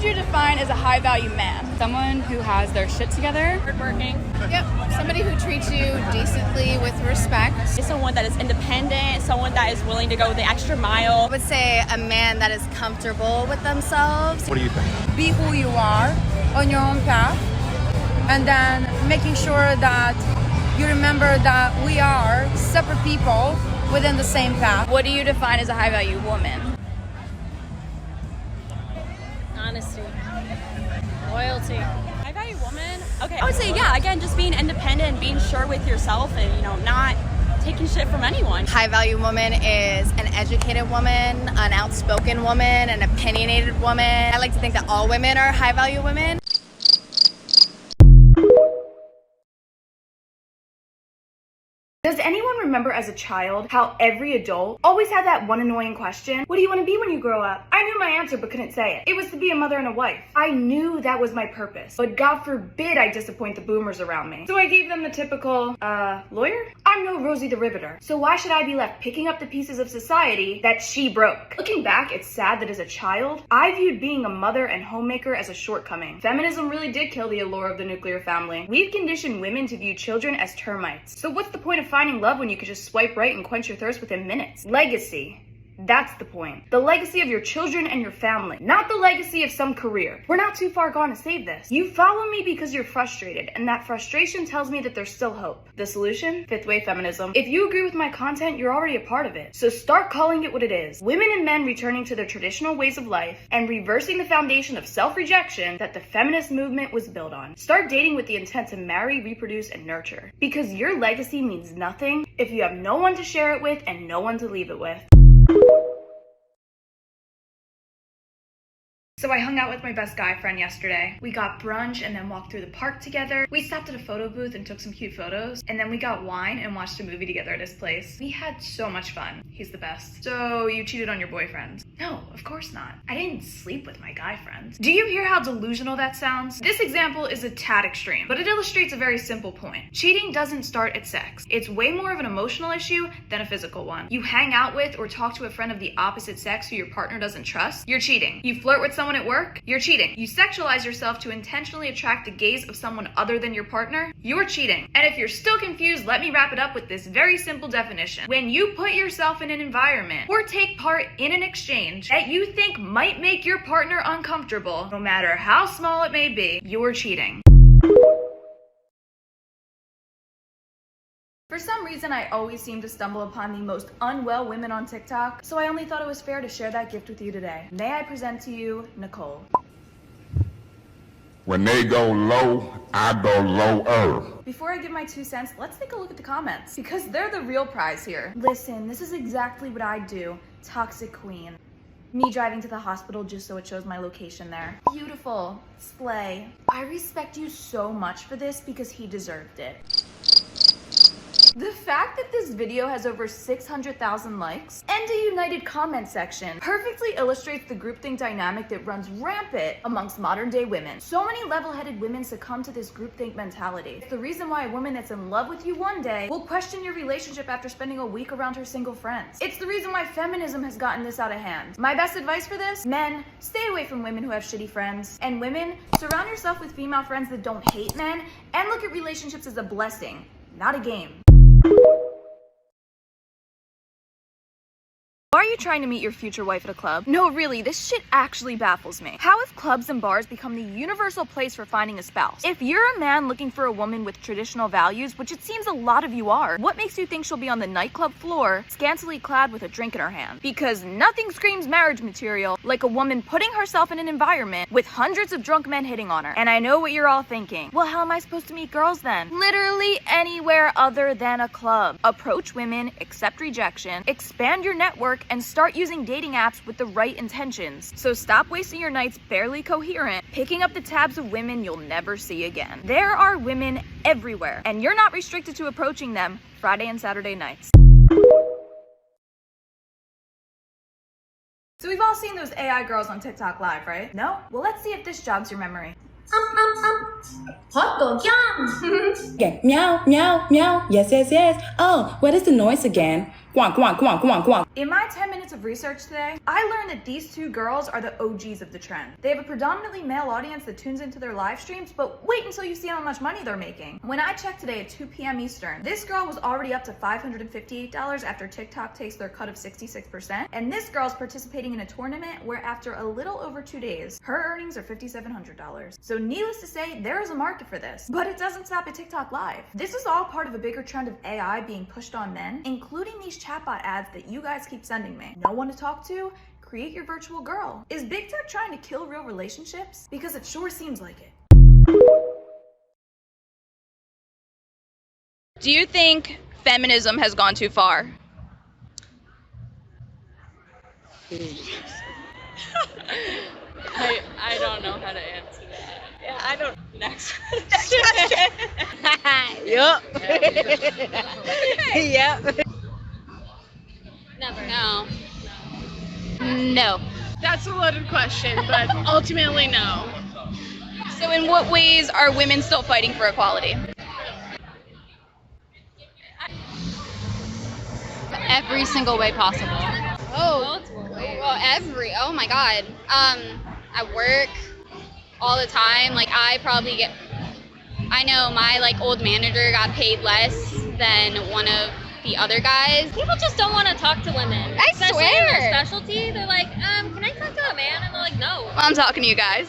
you define as a high-value man? Someone who has their shit together. Hardworking. Yep, somebody who treats you decently with respect. Someone that is independent, someone that is willing to go the extra mile. I would say a man that is comfortable with themselves. What do you think? Be who you are on your own path, and then making sure that you remember that we are separate people within the same path. What do you define as a high-value woman? Honesty. Loyalty. High value woman? Okay, I would say, yeah, again, just being independent, being sure with yourself and, not taking shit from anyone. High value woman is an educated woman, an outspoken woman, an opinionated woman. I like to think that all women are high value women. Does anyone remember as a child how every adult always had that one annoying question? What do you want to be when you grow up? I knew my answer but couldn't say it. It was to be a mother and a wife. I knew that was my purpose, but God forbid I disappoint the boomers around me. So I gave them the typical, lawyer? I'm no Rosie the Riveter, so why should I be left picking up the pieces of society that she broke? Looking back, it's sad that as a child, I viewed being a mother and homemaker as a shortcoming. Feminism really did kill the allure of the nuclear family. We've conditioned women to view children as termites. So what's the point of finding love when you could just swipe right and quench your thirst within minutes? Legacy. That's the point. The legacy of your children and your family, not the legacy of some career. We're not too far gone to save this. You follow me because you're frustrated, and that frustration tells me that there's still hope. The solution? Fifth wave feminism. If you agree with my content, you're already a part of it. So start calling it what it is. Women and men returning to their traditional ways of life and reversing the foundation of self-rejection that the feminist movement was built on. Start dating with the intent to marry, reproduce, and nurture. Because your legacy means nothing if you have no one to share it with and no one to leave it with. So I hung out with my best guy friend yesterday. We got brunch and then walked through the park together. We stopped at a photo booth and took some cute photos. And then we got wine and watched a movie together at his place. We had so much fun. He's the best. So you cheated on your boyfriend? No, of course not. I didn't sleep with my guy friend. Do you hear how delusional that sounds? This example is a tad extreme, but it illustrates a very simple point. Cheating doesn't start at sex. It's way more of an emotional issue than a physical one. You hang out with or talk to a friend of the opposite sex who your partner doesn't trust, you're cheating. You flirt with someone at work, you're cheating. You sexualize yourself to intentionally attract the gaze of someone other than your partner, you're cheating. And if you're still confused, let me wrap it up with this very simple definition. When you put yourself in an environment or take part in an exchange that you think might make your partner uncomfortable, no matter how small it may be, you're cheating. For some reason, I always seem to stumble upon the most unwell women on TikTok, so I only thought it was fair to share that gift with you today. May I present to you, Nicole. When they go low, I go lower. Before I give my 2 cents, let's take a look at the comments, because they're the real prize here. Listen, this is exactly what I do, toxic queen. Me driving to the hospital just so it shows my location there. Beautiful, slay. I respect you so much for this because he deserved it. The fact that this video has over 600,000 likes and a united comment section perfectly illustrates the groupthink dynamic that runs rampant amongst modern day women. So many level-headed women succumb to this groupthink mentality. It's the reason why a woman that's in love with you one day will question your relationship after spending a week around her single friends. It's the reason why feminism has gotten this out of hand. My best advice for this? Men, stay away from women who have shitty friends. And women, surround yourself with female friends that don't hate men and look at relationships as a blessing, not a game. Are you trying to meet your future wife at a club? No, really, this shit actually baffles me. How have clubs and bars become the universal place for finding a spouse? If you're a man looking for a woman with traditional values, which it seems a lot of you are, what makes you think she'll be on the nightclub floor, scantily clad with a drink in her hand? Because nothing screams marriage material like a woman putting herself in an environment with hundreds of drunk men hitting on her. And I know what you're all thinking. Well, how am I supposed to meet girls then? Literally anywhere other than a club. Approach women, accept rejection, expand your network, and start using dating apps with the right intentions. So stop wasting your nights barely coherent, picking up the tabs of women you'll never see again. There are women everywhere, and you're not restricted to approaching them Friday and Saturday nights. So we've all seen those AI girls on TikTok Live, right? No? Well, let's see if this jogs your memory. Hot dog, yum! Okay, meow, meow, meow. Yes, yes, yes. Oh, what is the noise again? In my 10 minutes of research today, I learned that these two girls are the OGs of the trend. They have a predominantly male audience that tunes into their live streams, but wait until you see how much money they're making. When I checked today at 2 p.m. Eastern, this girl was already up to $558 after TikTok takes their cut of 66%, and this girl's participating in a tournament where after a little over 2 days, her earnings are $5,700. So needless to say, there is a market for this, but it doesn't stop at TikTok Live. This is all part of a bigger trend of AI being pushed on men, including these chatbot ads that you guys keep sending me. No one to talk to? Create your virtual girl. Is big tech trying to kill real relationships? Because it sure seems like it. Do you think feminism has gone too far? I don't know how to answer that. Yeah, I don't. Next. Yup. Yep. Never. No. No. That's a loaded question, but ultimately no. So in what ways are women still fighting for equality? Every single way possible. Oh my God. I work all the time. Like I know my like old manager got paid less than one of the other guys. People just don't want to talk to women. I Especially swear. in their specialty. They're like, can I talk to a man? And they're like, no. Well, I'm talking to you guys.